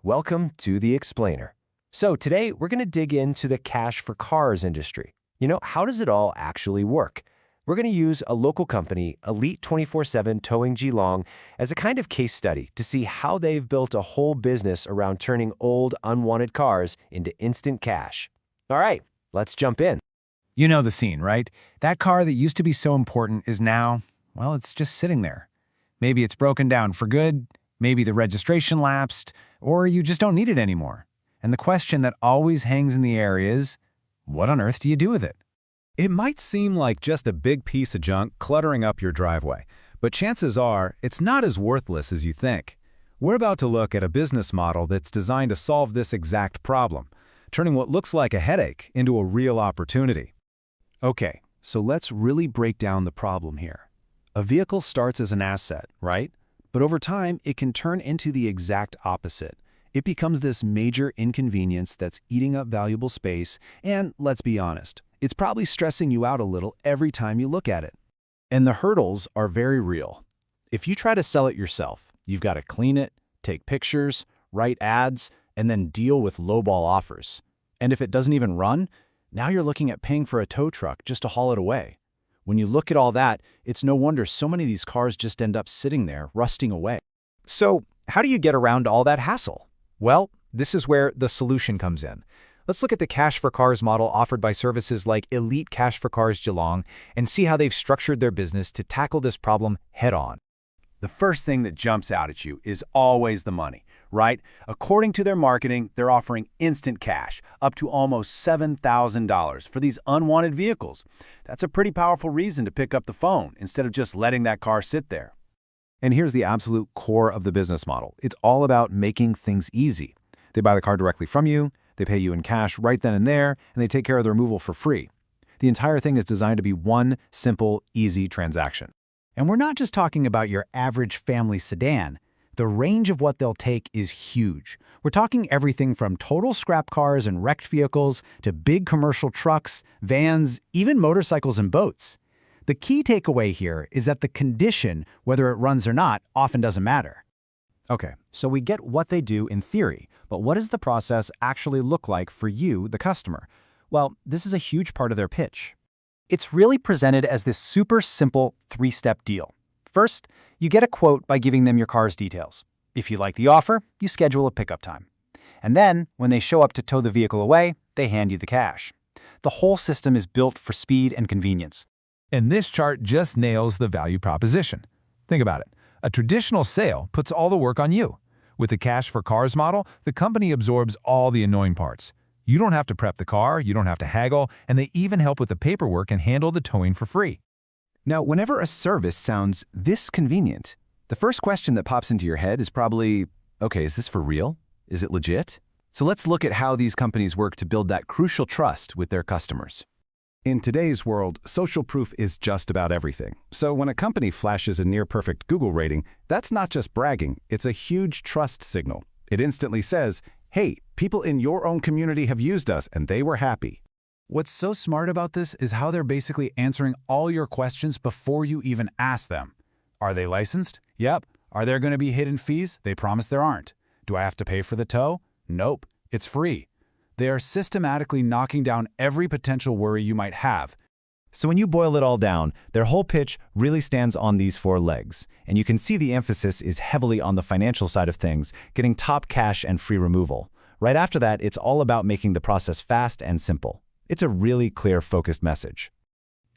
Welcome to The Explainer. So today we're going to dig into the cash for cars industry. How does it all actually work? We're going to use a local company, Elite 24/7 Towing Geelong, as a kind of case study to see how they've built a whole business around turning old, unwanted cars into instant cash. All right, let's jump in. You know the scene, right? That car that used to be so important is now, well, it's just sitting there. Maybe it's broken down for good, maybe the registration lapsed, or you just don't need it anymore. And the question that always hangs in the air is, what on earth do you do with it? It might seem like just a big piece of junk cluttering up your driveway, but chances are it's not as worthless as you think. We're about to look at a business model that's designed to solve this exact problem, turning what looks like a headache into a real opportunity. Okay, so let's really break down the problem here. A vehicle starts as an asset, right? But over time, it can turn into the exact opposite. It becomes this major inconvenience that's eating up valuable space, and let's be honest, it's probably stressing you out a little every time you look at it. And the hurdles are very real. If you try to sell it yourself, you've got to clean it, take pictures, write ads, and then deal with lowball offers. And if it doesn't even run, now you're looking at paying for a tow truck just to haul it away. When you look at all that, it's no wonder so many of these cars just end up sitting there, rusting away. So, how do you get around all that hassle? Well, this is where the solution comes in. Let's look at the Cash for Cars model offered by services like Elite Cash for Cars Geelong and see how they've structured their business to tackle this problem head-on. The first thing that jumps out at you is always the money, right? According to their marketing, they're offering instant cash, up to almost $7,000 for these unwanted vehicles. That's a pretty powerful reason to pick up the phone instead of just letting that car sit there. And here's the absolute core of the business model. It's all about making things easy. They buy the car directly from you, they pay you in cash right then and there, and they take care of the removal for free. The entire thing is designed to be one simple, easy transaction. And we're not just talking about your average family sedan. The range of what they'll take is huge. We're talking everything from total scrap cars and wrecked vehicles to big commercial trucks, vans, even motorcycles and boats. The key takeaway here is that the condition, whether it runs or not, often doesn't matter. Okay, so we get what they do in theory, but what does the process actually look like for you, the customer? Well, this is a huge part of their pitch. It's really presented as this super simple three-step deal. First, you get a quote by giving them your car's details. If you like the offer, you schedule a pickup time. And then, when they show up to tow the vehicle away, they hand you the cash. The whole system is built for speed and convenience. And this chart just nails the value proposition. Think about it. A traditional sale puts all the work on you. With the Cash for Cars model, the company absorbs all the annoying parts. You don't have to prep the car, you don't have to haggle, and they even help with the paperwork and handle the towing for free. Now, whenever a service sounds this convenient, the first question that pops into your head is probably, okay, is this for real? Is it legit? So let's look at how these companies work to build that crucial trust with their customers. In today's world, social proof is just about everything. So when a company flashes a near-perfect Google rating, that's not just bragging, it's a huge trust signal. It instantly says, hey, people in your own community have used us and they were happy. What's so smart about this is how they're basically answering all your questions before you even ask them. Are they licensed? Yep. Are there going to be hidden fees? They promise there aren't. Do I have to pay for the tow? Nope. It's free. They are systematically knocking down every potential worry you might have. So when you boil it all down, their whole pitch really stands on these four legs. And you can see the emphasis is heavily on the financial side of things, getting top cash and free removal. Right after that, it's all about making the process fast and simple. It's a really clear, focused message.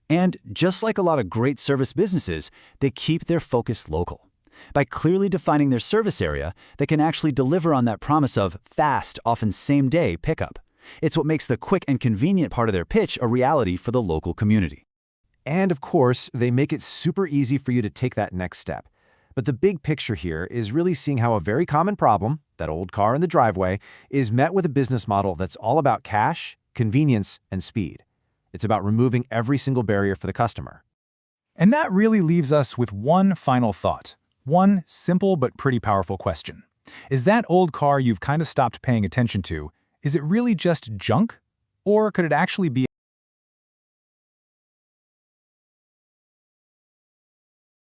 And just like a lot of great service businesses, they keep their focus local. By clearly defining their service area, they can actually deliver on that promise of fast, often same-day pickup. It's what makes the quick and convenient part of their pitch a reality for the local community. And of course, they make it super easy for you to take that next step. But the big picture here is really seeing how a very common problem, that old car in the driveway, is met with a business model that's all about cash, convenience, and speed. It's about removing every single barrier for the customer. And that really leaves us with one final thought. One simple but pretty powerful question. Is that old car you've kind of stopped paying attention to, is it really just junk? Or could it actually be